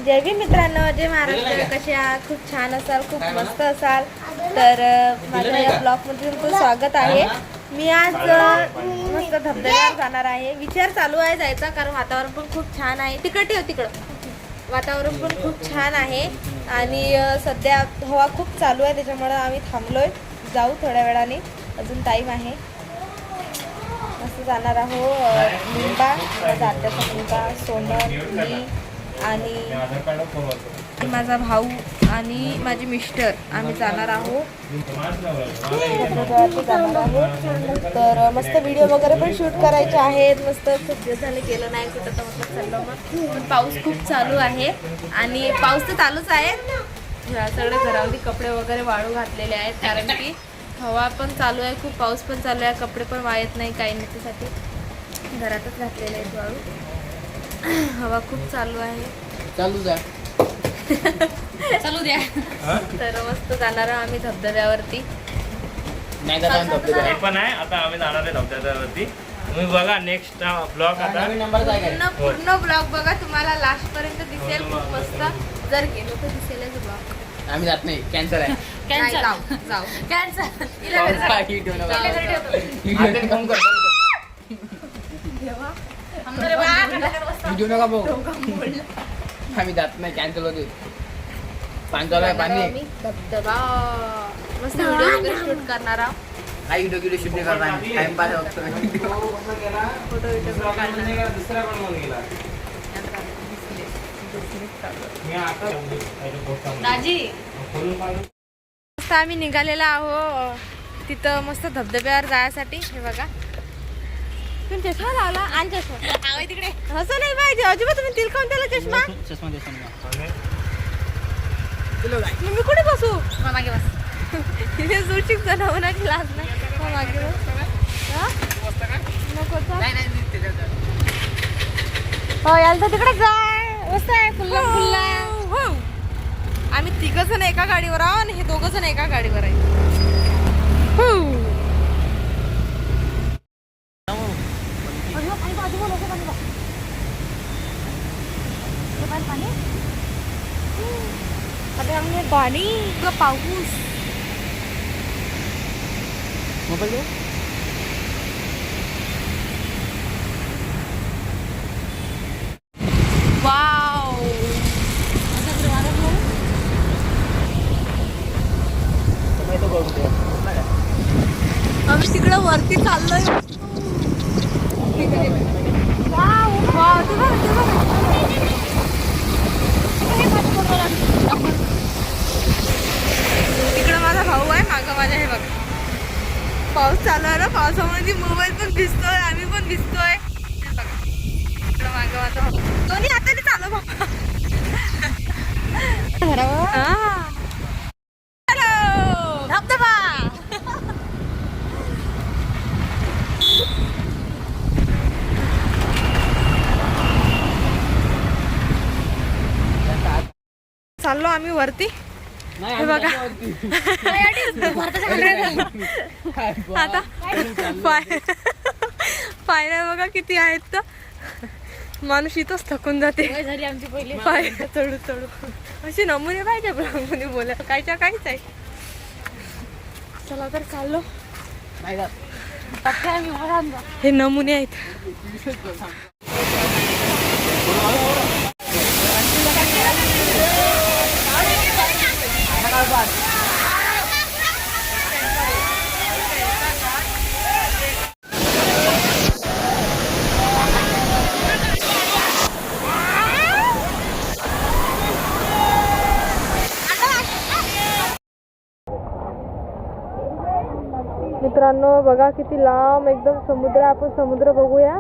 जय भीम मित्रांनो, जय महाराष्ट्र. कसे आहात? खूप छान असाल, खूप मस्त असाल. तर माझ्या या ब्लॉगमध्ये तुमचं स्वागत आहे. मी आज मस्त धबधब्यावर जाणार आहे. विचार चालू आहे जायचा, कारण वातावरण पण खूप छान आहे. तिकडं वातावरण पण खूप छान आहे आणि सध्या हवा खूप चालू आहे, त्याच्यामुळे आम्ही थांबलोय. जाऊ थोड्या वेळाने, अजून टाईम आहे. मस्त जाणार आहोत. मुंबा, माझा आत्याचा मुलगा सोनल, मी आणि माझा भाऊ आणि माझे मिस्टर आम्ही जाणार आहोत. तर मस्त व्हिडिओ वगैरे पण शूट करायचे आहेत. मस्त खूप दिवसांनी केलं नाही कुठं, तर मस्त चाललं. मग पण पाऊस खूप चालू आहे आणि पाऊस तर चालूच आहे. सगळे घरावरती कपडे वगैरे वाळू घातलेले आहेत, कारण की हवा पण चालू आहे, खूप पाऊस पण चालू आहे. कपडे पण वाळत नाही, काही नाही, त्यासाठी घरातच घातलेले आहेत वाळू. हवा खूप चालू आहे. चालू द्या. चालू द्या. तर मस्त जाणार आम्ही धबधब्यावरती. नाही जाता धबधबा हे पण आहे. आता आम्ही जाणार आहे धबधब्यावरती. तुम्ही बघा नेक्स्ट ब्लॉग. आता पूर्ण ब्लॉग बघा, तुम्हाला लास्ट पर्यंत दिसेल. खूप मस्त. जर गेलो तर दिसेलच ब्लॉग. आम्ही जात नाही, कॅन्सल आहे. कॅन्सल. जाऊ कॅन्सल. व्हिडिओ नका बघू. आम्ही जात नाही, कॅन्सल होते. पाणी चालू आहे, पाणी. धबधबा मस्त व्हिडिओ वगैरे शूट करणार आहोत. काही व्हिडिओ शूट करणार, टाइमपास होतो. फोटो व्हिडिओ काढणार. दाजी मस्त आम्ही निघालेला आहो तिथं मस्त धबधब्यावर जायसाठी. हे बघा, तुम्ही चष्मा लावला आणि चष्मा तिकडे. असं नाही पाहिजे अजिबात. तुम्ही तिल खाऊन त्याला चष्मा. मी कुठे बसू? मागे बस. इथे सुशिक बनवण्याची लाज नाही. मागे बस. नको हो, याल तर तिकडे जाय. मस्त आहे, फुल्ला फुल्ला. हो, आम्ही 3 जण एका गाडीवर आहोत आणि हे 2 जण एका गाडीवर आहे. पाणी पाऊस. Mobile wow. आम्ही तिकडं वरती चाललोय. तिकडं माझा भाऊ आहे, मागं माझ्या. हे बघा, पाऊस चालू आहे ना, पावसामध्ये मोबाईल पण भिजतोय, आम्ही पण भिजतोय. हे बघा, इकडं मागं माझा भाऊ. दोन्ही हाताने चालू बाबा. धबधबा. चाललो आम्ही वरती. हे बघा, आता पायऱ्या बघा किती आहेत. तर माणूस इथंच थकून जाते. पाय चढू चढू. असे नमुने पाहिजे ब्लॉगमध्ये बोला, कायच्या काहीच आहे. चला तर चाललो. हे नमुने आहेत. मित्रांनो बघा किती लांब एकदम समुद्र. आपण समुद्र बघूया.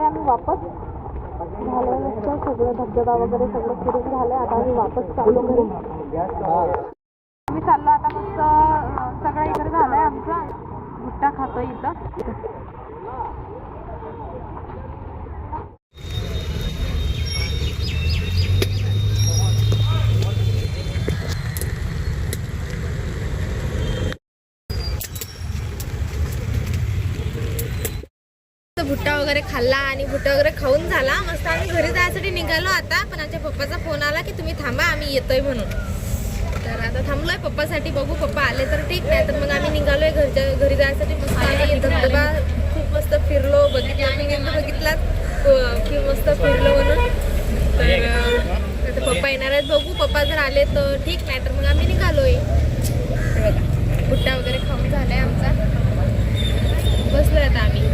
आम्ही वापस झाल्यानंतर सगळं धबधबा वगैरे सगळं फिरून झालं. आता आम्ही वापस चाललो घरी. आम्ही चाललो आता मस्त. सगळं इकडे झालंय आमचं. भुट्टा खातो इथं. भुट्टा वगैरे खाल्ला आणि भुट्टा वगैरे खाऊन झाला मस्त. आम्ही घरी जायसाठी निघालो आता, पण आमच्या पप्पाचा फोन आला की तुम्ही थांबा आम्ही येतोय म्हणून. तर आता थांबलोय पप्पासाठी. बघू पप्पा आले तर ठीक, नाही तर मग आम्ही निघालोय घरी जायसाठी. मस्त आम्ही धबधबा खूप मस्त फिरलो, बघितलात की मस्त फिरलो म्हणून. तर पप्पा येणार आहेत, बघू पप्पा जर आले तर ठीक, नाही तर मग आम्ही निघालोय. हे बघा भुट्टा वगैरे खाऊन झालाय आमचा. बसलोय आता आम्ही.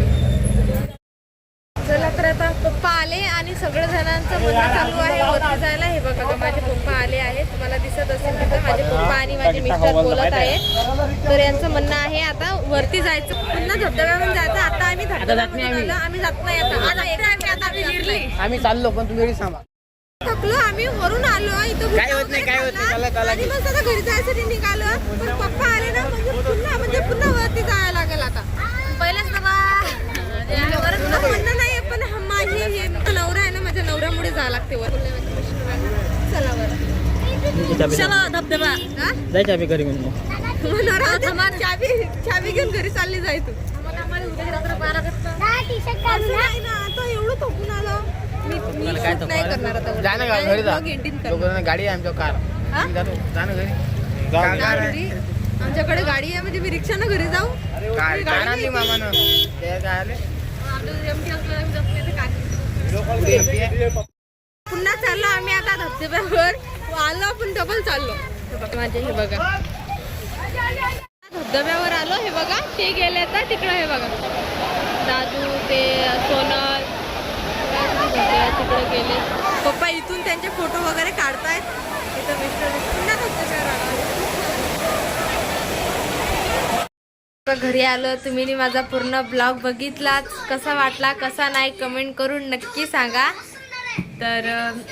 चला तर आता पप्पा आले आणि सगळ्या जणांचं म्हणणं चालू आहे वरती जायला. हे बघा माझे पप्पा आले आहेत, तुम्हाला दिसत असेल तिथं माझे पप्पा आणि माझे मिस्टर बोलत आहेत. तर यांचं म्हणणं आहे आता वरती जायचं, पुन्हा धबधब्यावर जायचं. आता आम्ही धबधब्यावर आम्ही जात नाही. आता आम्ही निर्णय आम्ही चाललो पण तुम्ही घरी थांबा. थकलो आम्ही, वरून आलो इथं. काय होत नाही, काय होत नाही. आणि मग आता घरी जायसाठी निघालो, पण पप्पा आले ना म्हणजे पुन्हा वरती जायला लागेल आता. पहिल्याच म्हणणं नाही, पण माझे हे नवरा आहे ना, माझ्या नवऱ्यामुळे जायला लागते वर. चला वर चला धबधबा जायचं आम्ही घरी म्हणून. चाबी घेऊन घरी चालली जाय तू. आता एवढं थकून आलो मी shoot नाही करणार आता. जा ना घरी जा. एंडिंग गाडी आहे आमच्या कार. जा ना घरी. आमच्याकडे गाडी आहे म्हणजे मी रिक्षानं घरी जाऊ. कार आणली मामानं. ते काय आले पुन्हा चाललो आम्ही आता धबधब्यावर. आलो आपण डबल चाललो. माझे हे बघा धबधब्यावर आलो. हे बघा ते गेले तर तिकडं. हे बघा दादू ते सोनल तिकडे गेले. पप्पा इथून त्यांचे फोटो वगैरे काढतायत. इथं मिस्टर पुन्हा धबधब्यावर आलो. घरी आलो. तुम्ही माझा पूर्ण ब्लॉग बघितलाच. कसा वाटला कसा नाही कमेंट करून नक्की सांगा. तर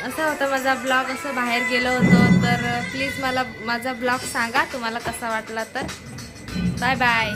असा होता माझा ब्लॉग. असं बाहेर गेलो होतो. तर प्लीज मला माझा ब्लॉग सांगा तुम्हाला कसा वाटला तर. Bye bye.